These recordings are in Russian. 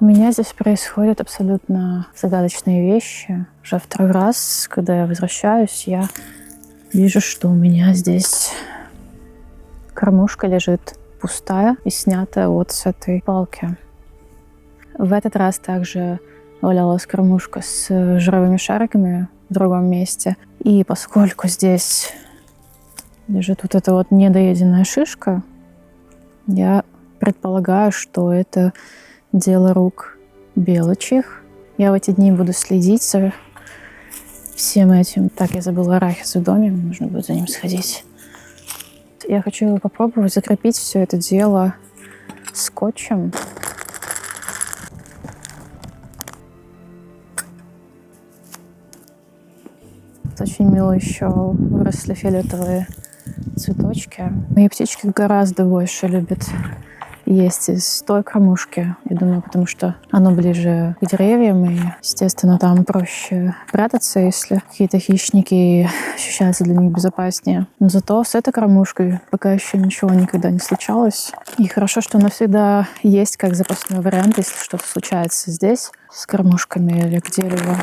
У меня здесь происходят абсолютно загадочные вещи. Уже второй раз, когда я возвращаюсь, я вижу, что у меня здесь кормушка лежит пустая и снятая вот с этой палки. В этот раз также валялась кормушка с жировыми шариками в другом месте. И поскольку здесь лежит вот эта вот недоеденная шишка, я предполагаю, что это дело рук белочьих. Я в эти дни буду следить за всем этим. Так, я забыла арахис в доме, мне нужно будет за ним сходить. Я хочу попробовать закрепить все это дело скотчем. Тут очень мило еще выросли фиолетовые цветочки. Мои птички гораздо больше любят есть из той кормушки, я думаю, потому что оно ближе к деревьям, и, естественно, там проще прятаться, если какие-то хищники, ощущаются для них безопаснее. Но зато с этой кормушкой пока еще ничего никогда не случалось. И хорошо, что она всегда есть как запасной вариант, если что-то случается здесь с кормушками или где-либо.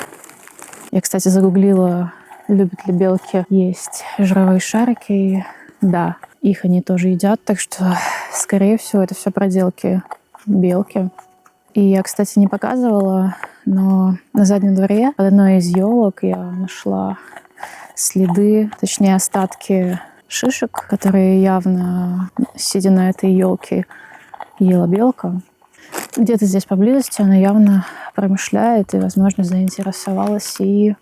Я, кстати, загуглила, любят ли белки есть жировые шарики, и да, их они тоже едят, так что, скорее всего, это все проделки белки. И я, кстати, не показывала, но на заднем дворе под одной из елок я нашла следы, точнее, остатки шишек, которые явно, сидя на этой елке, ела белка. Где-то здесь поблизости она явно промышляет и, возможно, заинтересовалась и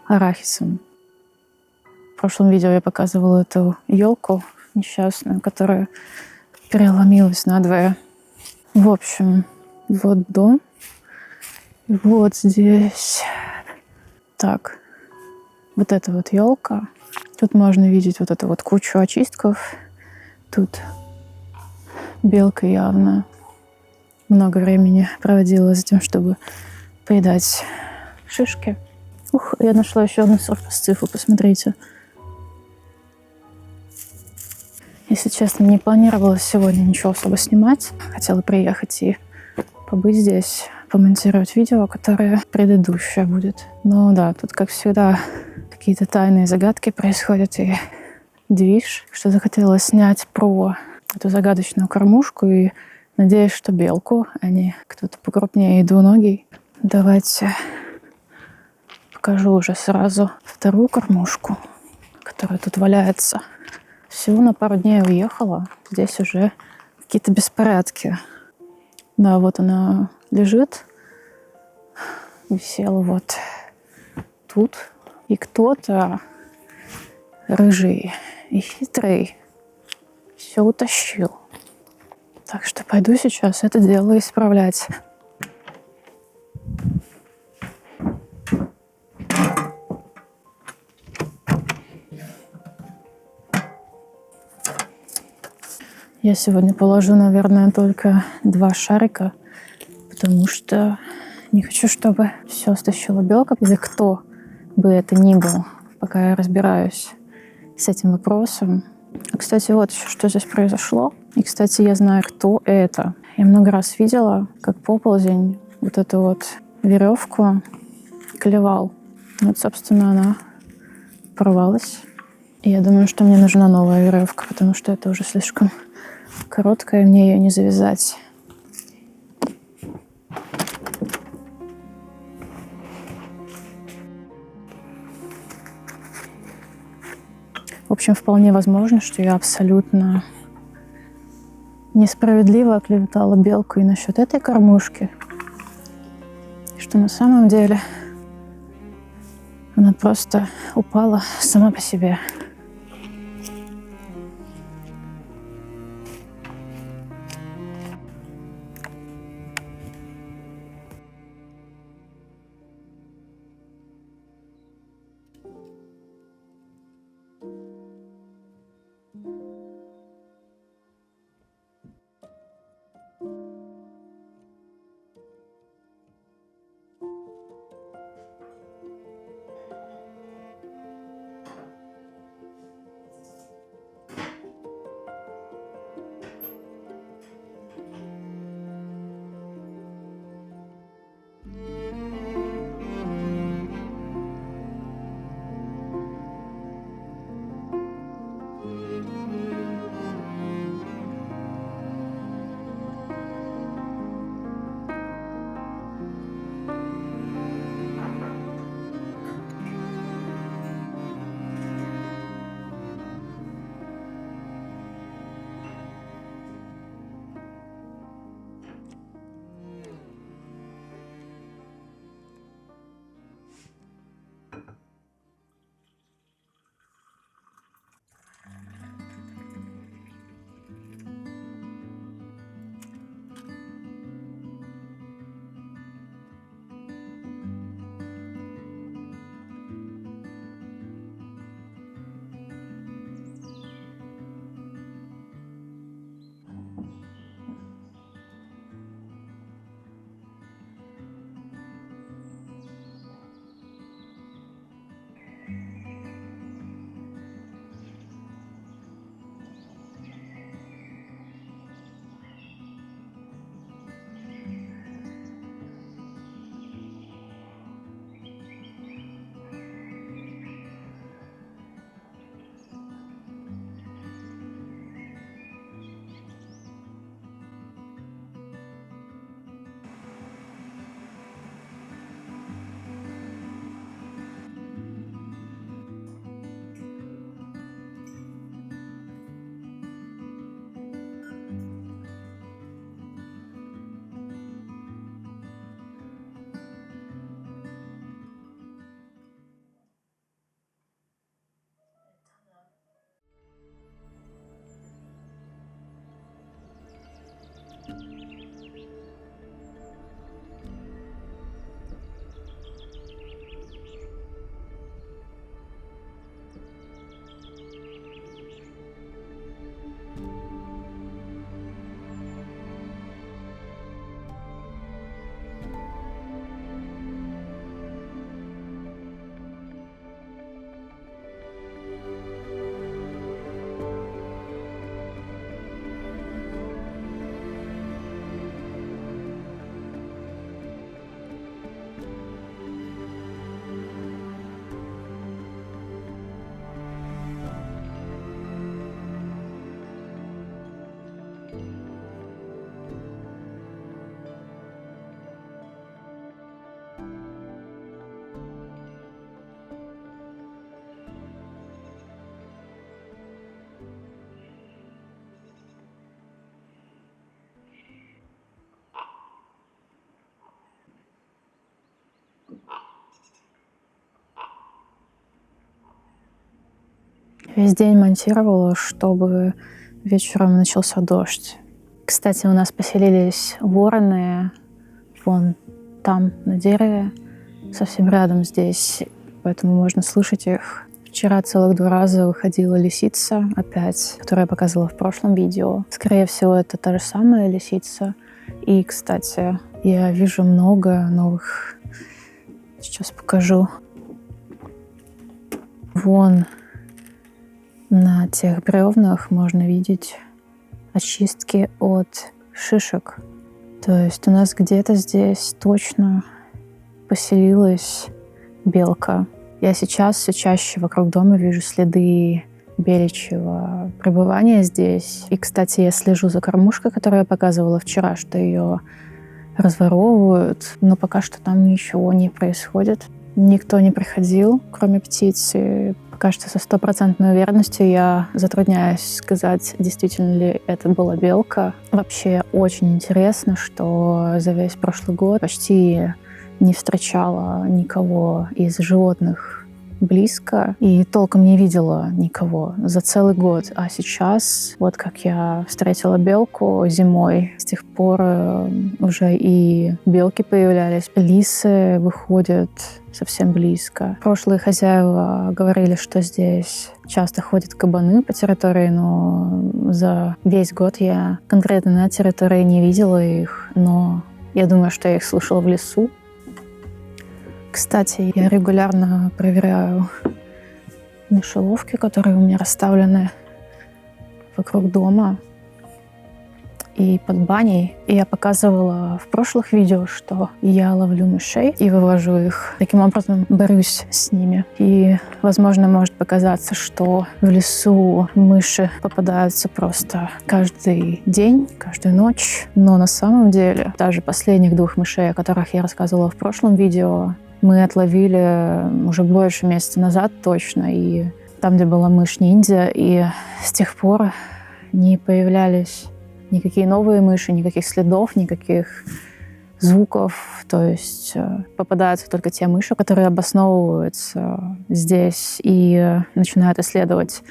арахисом. В прошлом видео я показывала эту елку несчастную, которая переломилась надвое. В общем, вот дом. Вот здесь. Так, вот эта вот елка. Тут можно видеть вот эту вот кучу очистков. Тут белка явно много времени проводила за тем, чтобы поедать шишки. Ух, я нашла еще одну сорпосцифу, посмотрите. Если честно, не планировала сегодня ничего особо снимать. Хотела приехать и побыть здесь, помонтировать видео, которое предыдущее будет. Но да, тут, как всегда, какие-то тайные загадки происходят и движ. Что захотела снять про эту загадочную кормушку и надеюсь, что белку, а не кто-то покрупнее и двуногий. Давайте покажу уже сразу вторую кормушку, которая тут валяется. Всего на пару дней уехала. Здесь уже какие-то беспорядки. Да, вот она лежит. Висела вот тут. И кто-то рыжий и хитрый все утащил. Так что пойду сейчас это дело исправлять. Я сегодня положу, наверное, только 2 шарика, потому что не хочу, чтобы все стащила белка. Или кто бы это ни был, пока я разбираюсь с этим вопросом. Кстати, вот еще что здесь произошло. И, кстати, я знаю, кто это. Я много раз видела, как поползень вот эту вот веревку клевал. Вот, собственно, она порвалась. И я думаю, что мне нужна новая веревка, потому что это уже слишком короткая, и мне ее не завязать. В общем, вполне возможно, что я абсолютно несправедливо оклеветала белку и насчет этой кормушки. И что на самом деле она просто упала сама по себе. Весь день монтировала, чтобы вечером начался дождь. Кстати, у нас поселились вороны вон там, на дереве, совсем рядом здесь, поэтому можно слышать их. Вчера целых 2 раза выходила лисица опять, которую я показывала в прошлом видео. Скорее всего, это та же самая лисица. И, кстати, я вижу много новых. Сейчас покажу. Вон на тех бревнах можно видеть очистки от шишек. То есть у нас где-то здесь точно поселилась белка. Я сейчас все чаще вокруг дома вижу следы беличьего пребывания здесь. И, кстати, я слежу за кормушкой, которую я показывала вчера, что ее разворовывают, но пока что там ничего не происходит. Никто не приходил, кроме птиц. И пока что со 100% уверенностью я затрудняюсь сказать, действительно ли это была белка. Вообще очень интересно, что за весь прошлый год почти не встречала никого из животных близко и толком не видела никого за целый год. А сейчас, вот как я встретила белку зимой, с тех пор уже и белки появлялись, лисы выходят совсем близко. Прошлые хозяева говорили, что здесь часто ходят кабаны по территории, но за весь год я конкретно на территории не видела их, но я думаю, что я их слышала в лесу. Кстати, я регулярно проверяю мышеловки, которые у меня расставлены вокруг дома и под баней. И я показывала в прошлых видео, что я ловлю мышей и вывожу их. Таким образом, борюсь с ними. И, возможно, может показаться, что в лесу мыши попадаются просто каждый день, каждую ночь. Но на самом деле, даже последних 2 мышей, о которых я рассказывала в прошлом видео, мы отловили уже больше месяца назад точно, и там, где была мышь-ниндзя, и с тех пор не появлялись никакие новые мыши, никаких следов, никаких звуков. То есть попадаются только те мыши, которые обосновываются здесь и начинают исследовать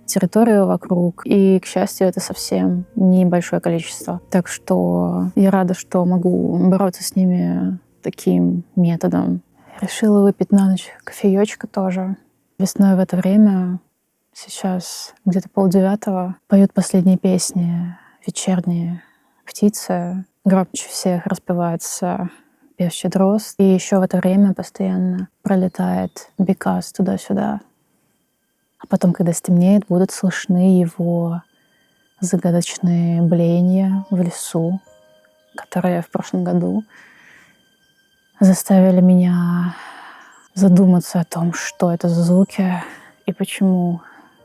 территорию вокруг. И, к счастью, это совсем небольшое количество. Так что я рада, что могу бороться с ними таким методом. Решила выпить на ночь кофеечка тоже. Весной в это время, сейчас где-то 8:30, поют последние песни вечерние птицы. Громче всех распевается певчий дрозд. И еще в это время постоянно пролетает бекас туда-сюда. А потом, когда стемнеет, будут слышны его загадочные блеяния в лесу, которые в прошлом году заставили меня задуматься о том, что это за звуки и почему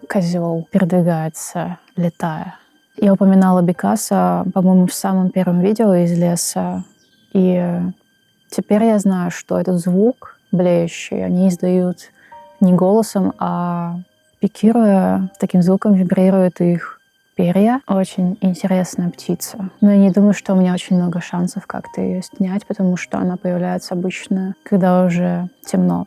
козел передвигается, летая. Я упоминала бекаса, по-моему, в самом первом видео из леса. И теперь я знаю, что этот звук блеющий они издают не голосом, а пикируя, таким звуком вибрируют их перья. Очень интересная птица. Но я не думаю, что у меня очень много шансов как-то ее снять, потому что она появляется обычно, когда уже темно.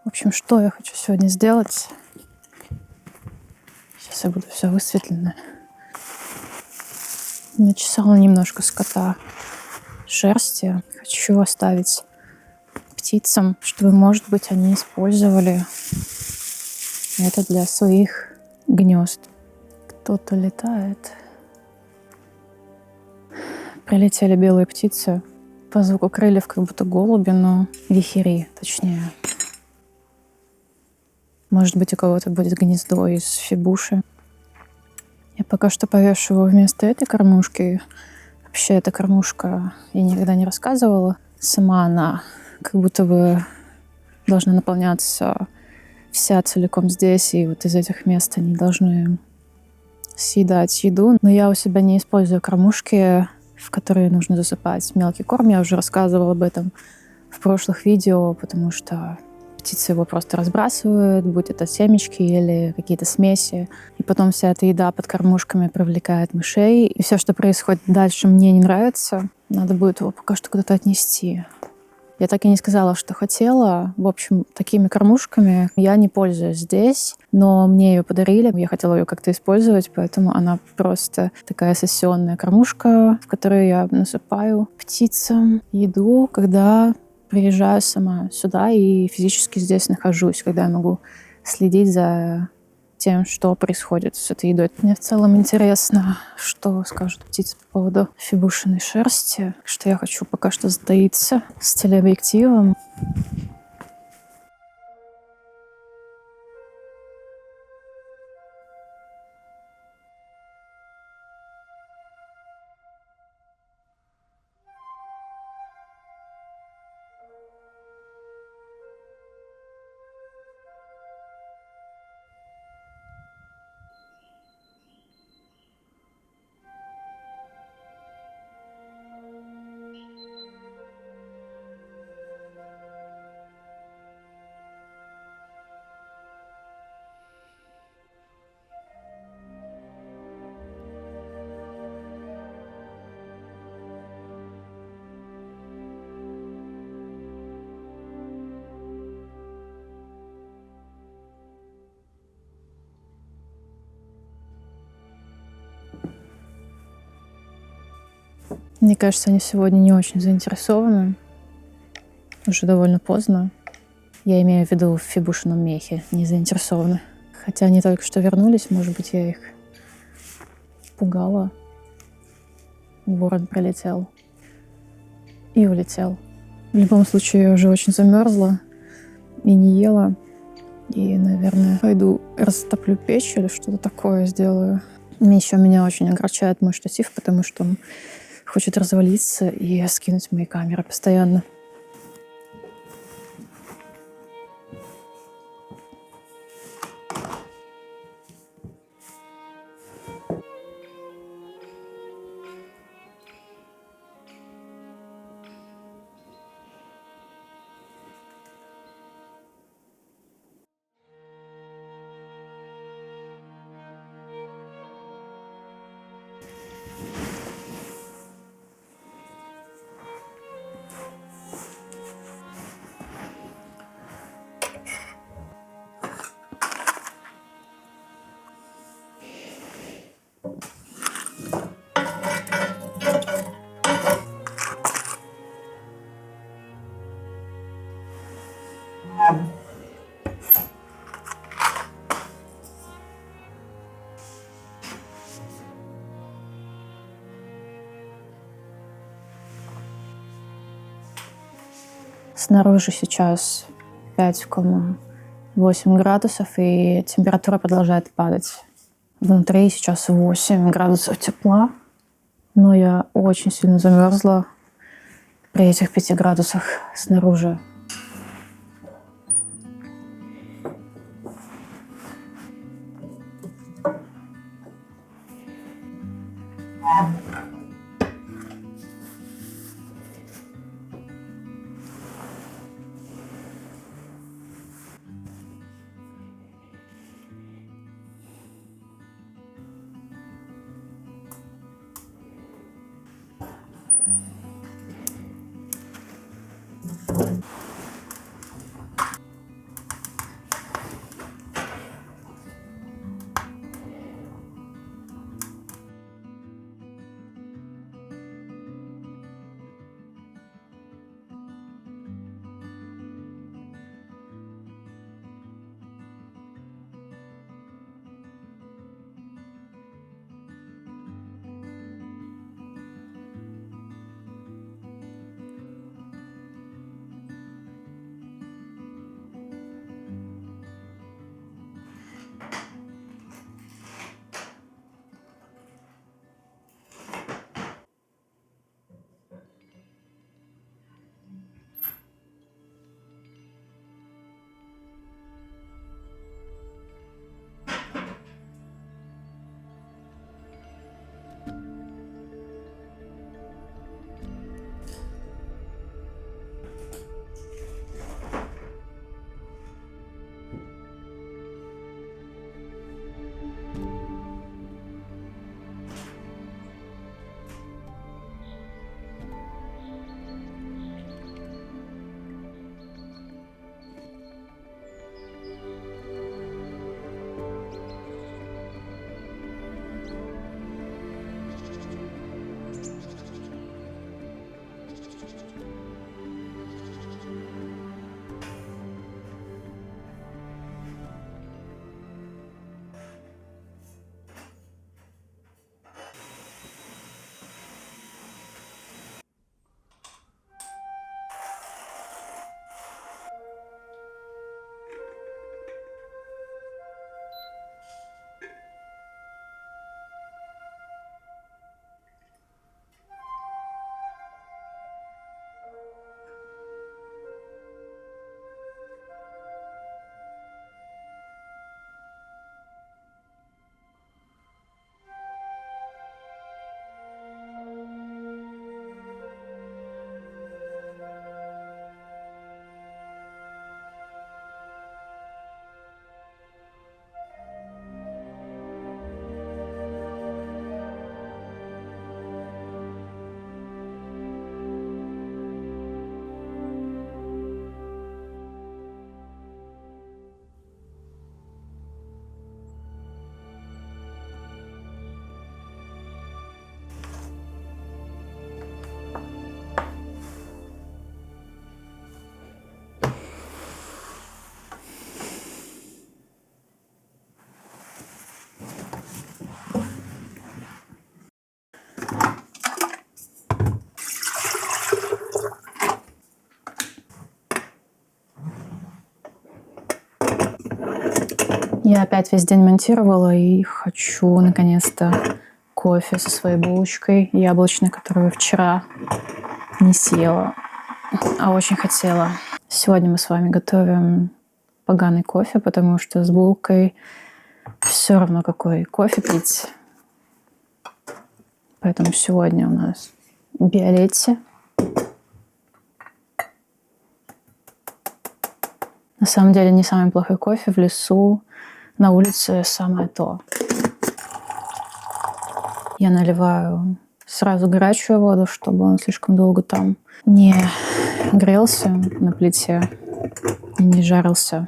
В общем, что я хочу сегодня сделать? Сейчас я буду все высветлено. Начесала немножко скота шерсти. Хочу оставить птицам, чтобы, может быть, они использовали это для своих гнезд. Кто-то летает. Прилетели белые птицы. По звуку крыльев как будто голуби, но вихри, точнее. Может быть, у кого-то будет гнездо из фибуши. Я пока что повешу его вместо этой кормушки. Вообще, эта кормушка я никогда не рассказывала. Сама она как будто бы должна наполняться вся целиком здесь, и вот из этих мест они должны съедать еду. Но я у себя не использую кормушки, в которые нужно засыпать мелкий корм. Я уже рассказывала об этом в прошлых видео, потому что птицы его просто разбрасывают, будь это семечки или какие-то смеси. И потом вся эта еда под кормушками привлекает мышей. И все, что происходит дальше, мне не нравится. Надо будет его пока что куда-то отнести. Я так и не сказала, что хотела. В общем, такими кормушками я не пользуюсь здесь, но мне ее подарили. Я хотела ее как-то использовать, поэтому она просто такая сессионная кормушка, в которую я насыпаю птицам еду, когда приезжаю сама сюда и физически здесь нахожусь, когда я могу следить за тем, что происходит с этой едой. Мне в целом интересно, что скажут птицы по поводу фибушиной шерсти. Так что я хочу пока что затаиться с телеобъективом. Мне кажется, они сегодня не очень заинтересованы. Уже довольно поздно. Я имею в виду в фибушином мехе, не заинтересованы. Хотя они только что вернулись, может быть, я их пугала. Ворон прилетел и улетел. В любом случае, я уже очень замерзла и не ела. И, наверное, пойду растоплю печь или что-то такое сделаю. Еще меня очень огорчает мой штатив, потому что он хочет развалиться и скинуть мои камеры постоянно. Снаружи сейчас 5,8 градусов, и температура продолжает падать. Внутри сейчас 8 градусов тепла, но я очень сильно замерзла при этих 5 градусах снаружи. Я опять весь день монтировала и хочу наконец-то кофе со своей булочкой яблочной, которую вчера не съела, а очень хотела. Сегодня мы с вами готовим поганый кофе, потому что с булкой все равно какой кофе пить. Поэтому сегодня у нас Биолетти. На самом деле не самый плохой кофе в лесу, на улице самое то. Я наливаю сразу горячую воду, чтобы он слишком долго там не грелся на плите и не жарился.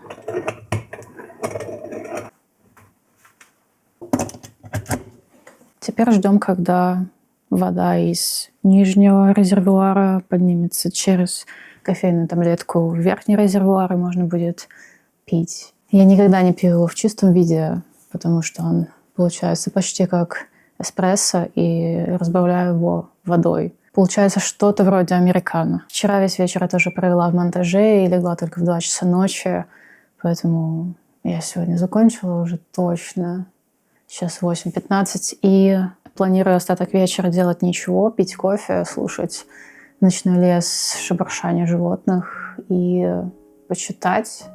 Теперь ждем, когда вода из нижнего резервуара поднимется через кофейную таблетку в верхний резервуар, и можно будет пить. Я никогда не пью его в чистом виде, потому что он получается почти как эспрессо, и разбавляю его водой. Получается что-то вроде американо. Вчера весь вечер я тоже провела в монтаже и легла только в 2 часа ночи, поэтому я сегодня закончила уже точно. Сейчас 8:15, и планирую остаток вечера делать ничего, пить кофе, слушать ночной лес, шебуршание животных и почитать.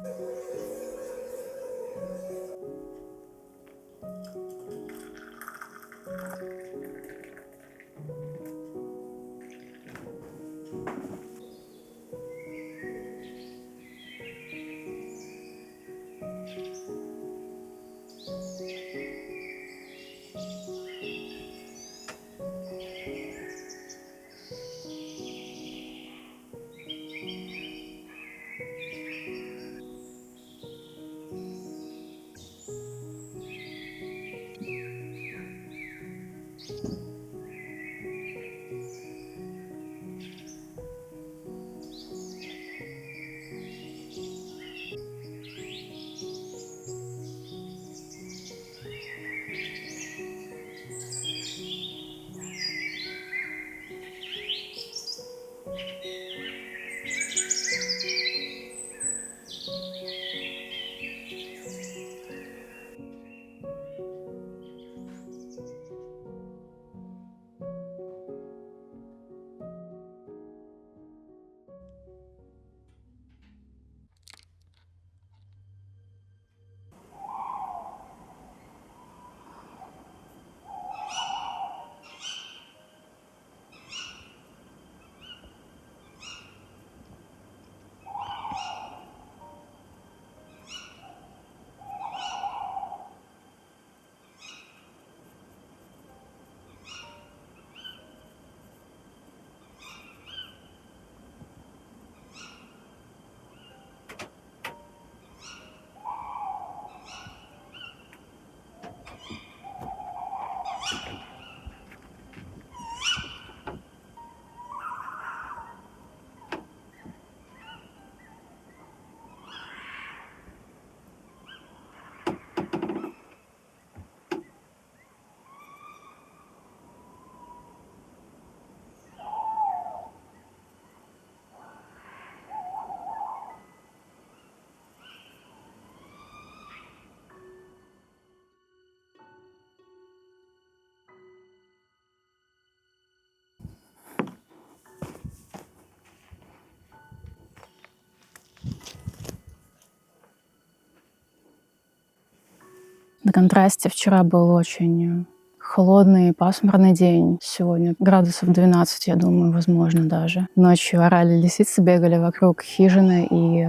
На контрасте вчера был очень холодный, пасмурный день. Сегодня градусов 12, я думаю, возможно даже. Ночью орали лисицы, бегали вокруг хижины и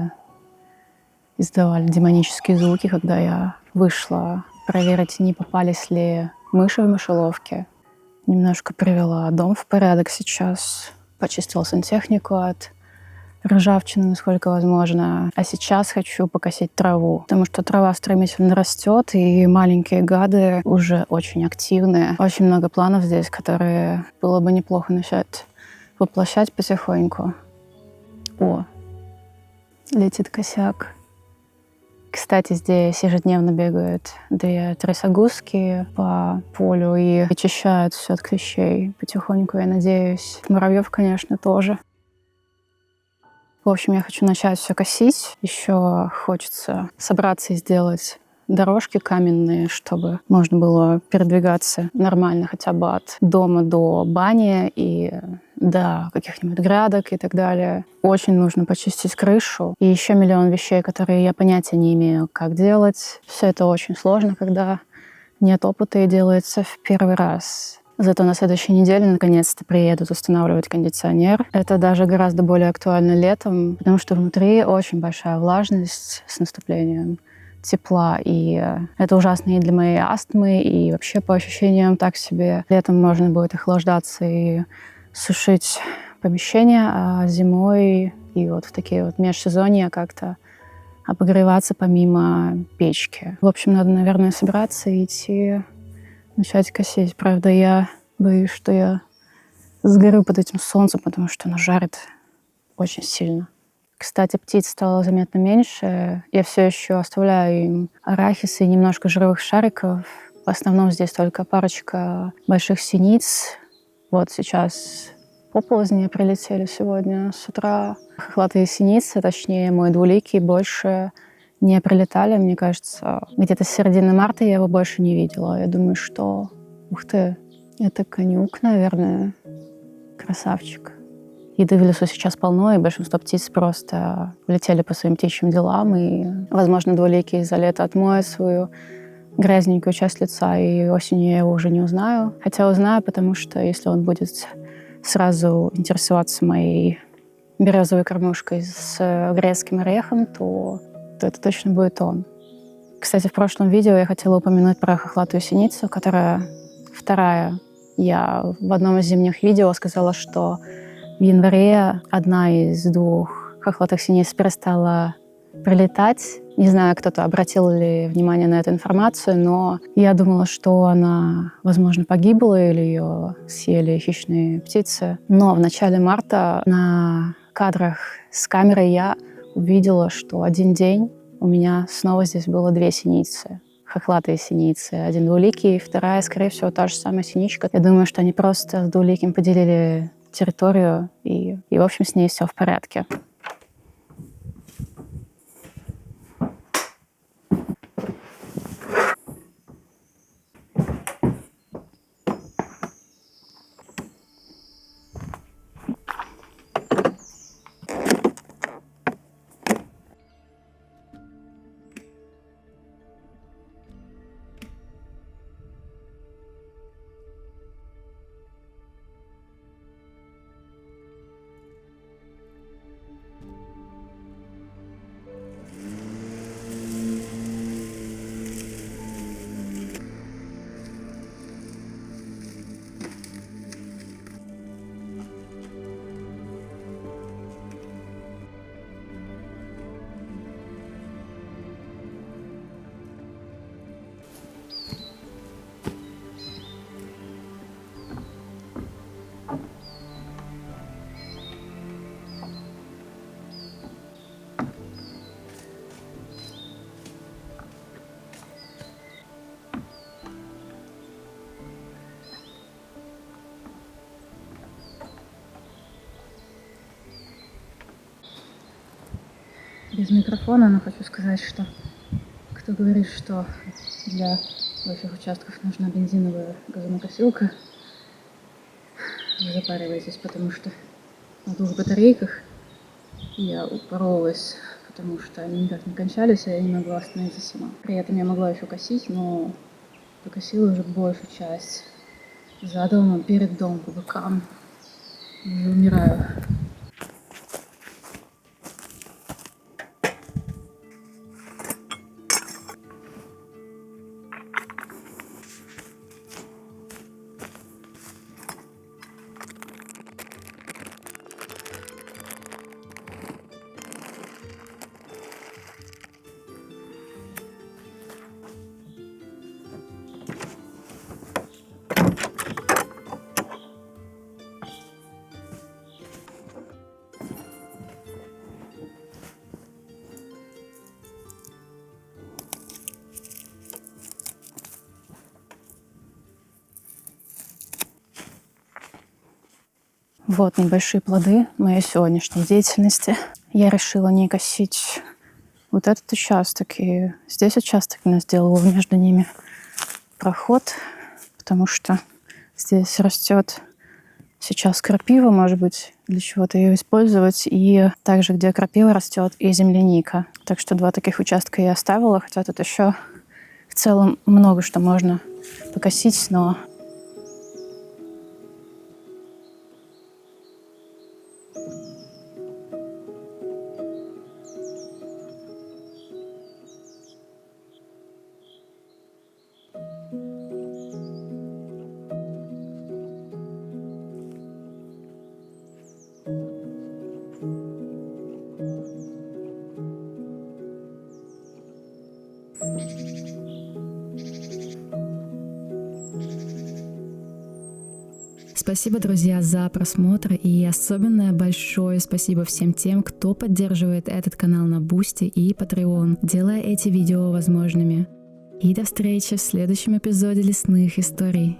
издавали демонические звуки, когда я вышла проверить, не попались ли мыши в мышеловке. Немножко привела дом в порядок сейчас, почистила сантехнику от ржавчины, насколько возможно. А сейчас хочу покосить траву, потому что трава стремительно растет, и маленькие гады уже очень активны. Очень много планов здесь, которые было бы неплохо начать воплощать потихоньку. О, летит косяк. Кстати, здесь ежедневно бегают 2 трясогузки по полю и очищают все от клещей потихоньку, я надеюсь. Муравьев, конечно, тоже. В общем, я хочу начать все косить. Еще хочется собраться и сделать дорожки каменные, чтобы можно было передвигаться нормально хотя бы от дома до бани и до каких-нибудь грядок и так далее. Очень нужно почистить крышу. И еще миллион вещей, которые я понятия не имею, как делать. Все это очень сложно, когда нет опыта и делается в первый раз. Зато на следующей неделе наконец-то приедут устанавливать кондиционер. Это даже гораздо более актуально летом, потому что внутри очень большая влажность с наступлением тепла. И это ужасно и для моей астмы, и вообще по ощущениям так себе. Летом можно будет охлаждаться и сушить помещение, а зимой и вот в такие вот межсезонья как-то обогреваться помимо печки. В общем, надо, наверное, собираться и идти начать косить. Правда, я боюсь, что я сгорю под этим солнцем, потому что оно жарит очень сильно. Кстати, птиц стало заметно меньше. Я все еще оставляю им арахис и немножко жировых шариков. В основном здесь только парочка больших синиц. Вот сейчас оползни прилетели сегодня с утра. Хохлатые синицы, точнее мой двуликий, больше не прилетали. Мне кажется, где-то с середины марта я его больше не видела. Я думаю, что... Ух ты, это конюк, наверное. Красавчик. Еды в лесу сейчас полно, и большинство птиц просто улетели по своим птичьим делам. И, возможно, двуликий за лето отмоет свою грязненькую часть лица, и осенью я его уже не узнаю. Хотя узнаю, потому что если он будет сразу интересоваться моей березовой кормушкой с грецким орехом, то это точно будет он. Кстати, в прошлом видео я хотела упомянуть про хохлатую синицу, которая вторая. Я в одном из зимних видео сказала, что в январе одна из двух хохлатых синиц перестала прилетать. Не знаю, кто-то обратил ли внимание на эту информацию, но я думала, что она, возможно, погибла или ее съели хищные птицы. Но в начале марта на кадрах с камерой я увидела, что один день у меня снова здесь было две синицы. Хохлатые синицы. Один двуликий, вторая, скорее всего, та же самая синичка. Я думаю, что они просто с двуликим поделили территорию, и в общем, с ней все в порядке. Без микрофона, но хочу сказать, что кто говорит, что для больших участков нужна бензиновая газонокосилка, не запаривайтесь, потому что на двух батарейках я упоролась, потому что они никак не кончались, а я не могла остановиться сама. При этом я могла еще косить, но покосила уже большую часть за домом, перед домом, по бокам. Уже умираю. Вот небольшие плоды моей сегодняшней деятельности. Я решила не косить вот этот участок. И здесь участок я сделала между ними проход, потому что здесь растет сейчас крапива, может быть, для чего-то ее использовать. И также, где крапива растет, и земляника. Так что 2 таких участка я оставила, хотя тут еще в целом много что можно покосить, но Спасибо, друзья, за просмотр, и особенно большое спасибо всем тем, кто поддерживает этот канал на Boosty и Patreon, делая эти видео возможными. И до встречи в следующем эпизоде Лесных историй.